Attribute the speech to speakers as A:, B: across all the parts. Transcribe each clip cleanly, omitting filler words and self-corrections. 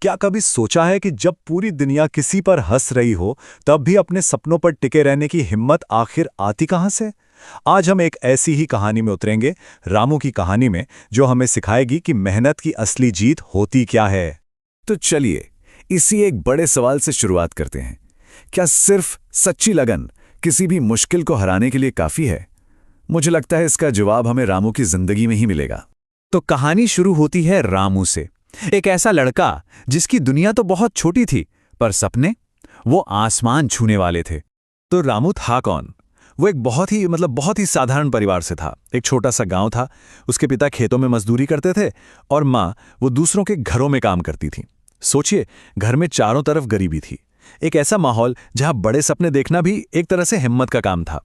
A: क्या कभी सोचा है कि जब पूरी दुनिया किसी पर हंस रही हो, तब भी अपने सपनों पर टिके रहने की हिम्मत आखिर आती कहां से? आज हम एक ऐसी ही कहानी में उतरेंगे, रामू की कहानी में, जो हमें सिखाएगी कि मेहनत की असली जीत होती क्या है।
B: तो चलिए इसी एक बड़े सवाल से शुरुआत करते हैं। क्या सिर्फ सच्ची लगन किसी भी मुश्किल को हराने के लिए काफी है? मुझे लगता है इसका जवाब हमें रामू की जिंदगी में ही मिलेगा।
C: तो कहानी शुरू होती है रामू से। एक ऐसा लड़का जिसकी दुनिया तो बहुत छोटी थी, पर सपने वो आसमान छूने वाले थे।
A: तो रामू था कौन? वो एक बहुत ही साधारण परिवार से था। एक छोटा सा गांव था। उसके पिता खेतों में मजदूरी करते थे और माँ वो दूसरों के घरों में काम करती थी। सोचिए, घर में चारों तरफ गरीबी थी। एक ऐसा माहौल जहां बड़े सपने देखना भी एक तरह से हिम्मत का काम था।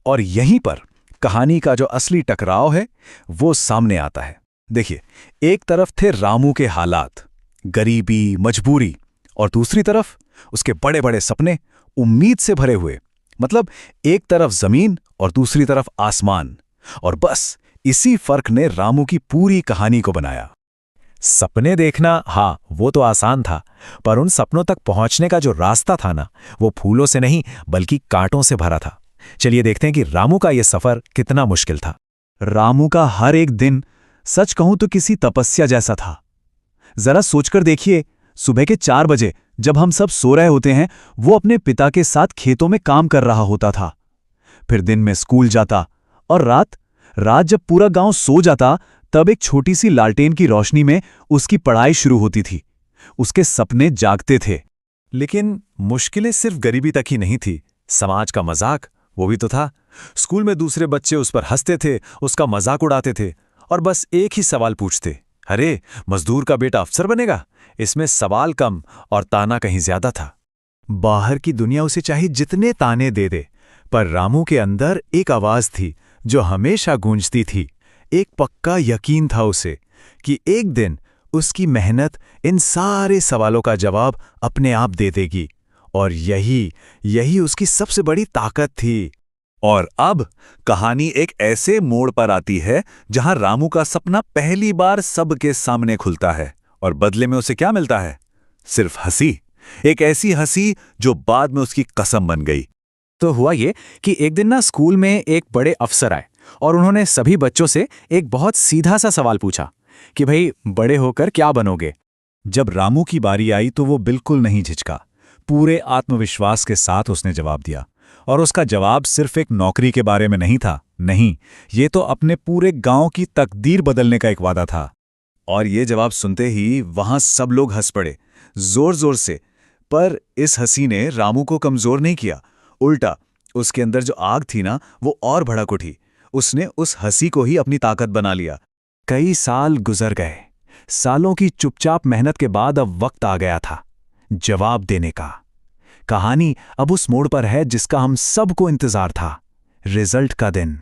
A: और यहीं पर कहानी का जो असली टकराव है वो सामने आता है। देखिए, एक तरफ थे रामू के हालात, गरीबी, मजबूरी, और दूसरी तरफ उसके बड़े बड़े सपने, उम्मीद से भरे हुए। मतलब एक तरफ जमीन और दूसरी तरफ आसमान। और बस इसी फर्क ने रामू की पूरी कहानी को बनाया।
C: सपने देखना, हाँ, वो तो आसान था, पर उन सपनों तक पहुंचने का जो रास्ता था ना, वो फूलों से नहीं बल्कि कांटों से भरा था। चलिए देखते हैं कि रामू का यह सफर कितना मुश्किल था।
A: रामू का हर एक दिन, सच कहूं तो किसी तपस्या जैसा था। जरा सोचकर देखिए, सुबह के 4 बजे जब हम सब सो रहे होते हैं, वो अपने पिता के साथ खेतों में काम कर रहा होता था। फिर दिन में स्कूल जाता, और रात जब पूरा गांव सो जाता, तब एक छोटी सी लालटेन की रोशनी में उसकी पढ़ाई शुरू होती थी। उसके सपने जागते थे। लेकिन मुश्किलें सिर्फ गरीबी तक ही नहीं थी। समाज का मजाक वो भी तो था। स्कूल में दूसरे बच्चे उस पर हंसते थे, उसका मजाक उड़ाते थे, और बस एक ही सवाल पूछते, अरे, मजदूर का बेटा अफसर बनेगा? इसमें सवाल कम और ताना कहीं ज्यादा था। बाहर की दुनिया उसे चाहे जितने ताने दे दे, पर रामू के अंदर एक आवाज थी जो हमेशा गूंजती थी। एक पक्का यकीन था उसे कि एक दिन उसकी मेहनत इन सारे सवालों का जवाब अपने आप दे देगी। और यही उसकी सबसे बड़ी ताकत थी। और अब कहानी एक ऐसे मोड़ पर आती है जहां रामू का सपना पहली बार सबके सामने खुलता है, और बदले में उसे क्या मिलता है? सिर्फ हंसी। एक ऐसी हंसी जो बाद में उसकी कसम बन गई।
C: तो हुआ ये कि एक दिन ना स्कूल में एक बड़े अफसर आए, और उन्होंने सभी बच्चों से एक बहुत सीधा सा सवाल पूछा कि भाई, बड़े होकर क्या बनोगे?
A: जब रामू की बारी आई तो वो बिल्कुल नहीं झिझका। पूरे आत्मविश्वास के साथ उसने जवाब दिया। और उसका जवाब सिर्फ एक नौकरी के बारे में नहीं था। नहीं, ये तो अपने पूरे गांव की तकदीर बदलने का एक वादा था। और ये जवाब सुनते ही वहां सब लोग हंस पड़े, जोर जोर से। पर इस हंसी ने रामू को कमजोर नहीं किया। उल्टा, उसके अंदर जो आग थी ना, वो और भड़क उठी। उसने उस हंसी को ही अपनी ताकत बना लिया। कई साल गुजर गए। सालों की चुपचाप मेहनत के बाद अब वक्त आ गया था जवाब देने का। कहानी अब उस मोड़ पर है जिसका हम सबको इंतजार था, रिजल्ट का दिन।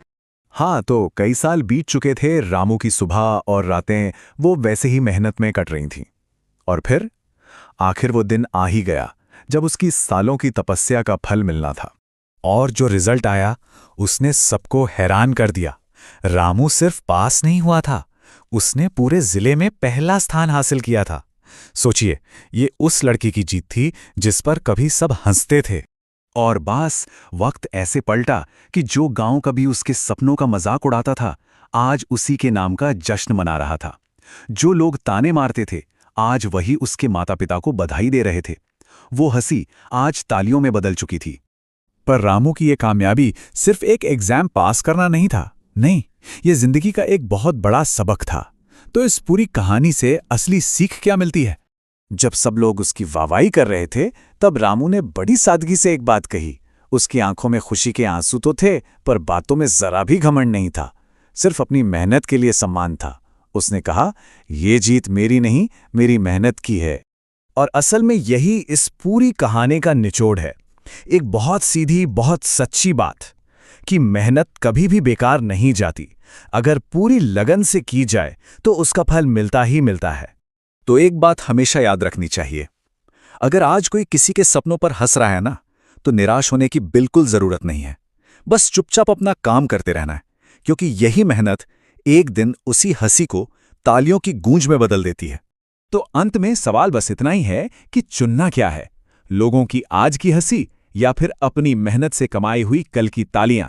A: हाँ, तो कई साल बीत चुके थे। रामू की सुबह और रातें वो वैसे ही मेहनत में कट रही थीं। और फिर आखिर वो दिन आ ही गया जब उसकी सालों की तपस्या का फल मिलना था। और जो रिजल्ट आया उसने सबको हैरान कर दिया। रामू सिर्फ पास नहीं हुआ था, उसने पूरे जिले में पहला स्थान हासिल किया था। सोचिए, ये उस लड़की की जीत थी जिस पर कभी सब हंसते थे। और बस वक्त ऐसे पलटा कि जो गांव कभी उसके सपनों का मजाक उड़ाता था, आज उसी के नाम का जश्न मना रहा था। जो लोग ताने मारते थे, आज वही उसके माता पिता को बधाई दे रहे थे। वो हंसी आज तालियों में बदल चुकी थी। पर रामू की ये कामयाबी सिर्फ एक एग्जाम पास करना नहीं था। नहीं, ये जिंदगी का एक बहुत बड़ा सबक था। तो इस पूरी कहानी से असली सीख क्या मिलती है? जब सब लोग उसकी वाहवाही कर रहे थे, तब रामू ने बड़ी सादगी से एक बात कही। उसकी आंखों में खुशी के आंसू तो थे, पर बातों में जरा भी घमंड नहीं था। सिर्फ अपनी मेहनत के लिए सम्मान था। उसने कहा, ये जीत मेरी नहीं, मेरी मेहनत की है। और असल में यही इस पूरी कहानी का निचोड़ है। एक बहुत सीधी, बहुत सच्ची बात कि मेहनत कभी भी बेकार नहीं जाती। अगर पूरी लगन से की जाए तो उसका फल मिलता ही मिलता है। तो एक बात हमेशा याद रखनी चाहिए, अगर आज कोई किसी के सपनों पर हंस रहा है ना, तो निराश होने की बिल्कुल जरूरत नहीं है। बस चुपचाप अपना काम करते रहना है, क्योंकि यही मेहनत एक दिन उसी हंसी को तालियों की गूंज में बदल देती है।
B: तो अंत में सवाल बस इतना ही है कि चुनना क्या है, लोगों की आज की हंसी या फिर अपनी मेहनत से कमाई हुई कल की तालियां।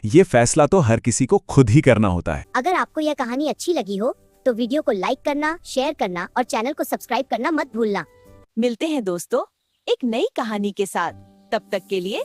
B: ये फैसला तो हर किसी को खुद ही करना होता है।
D: अगर आपको यह कहानी अच्छी लगी हो तो वीडियो को लाइक करना, शेयर करना और चैनल को सब्सक्राइब करना मत भूलना।
E: मिलते हैं दोस्तों एक नई कहानी के साथ। तब तक के लिए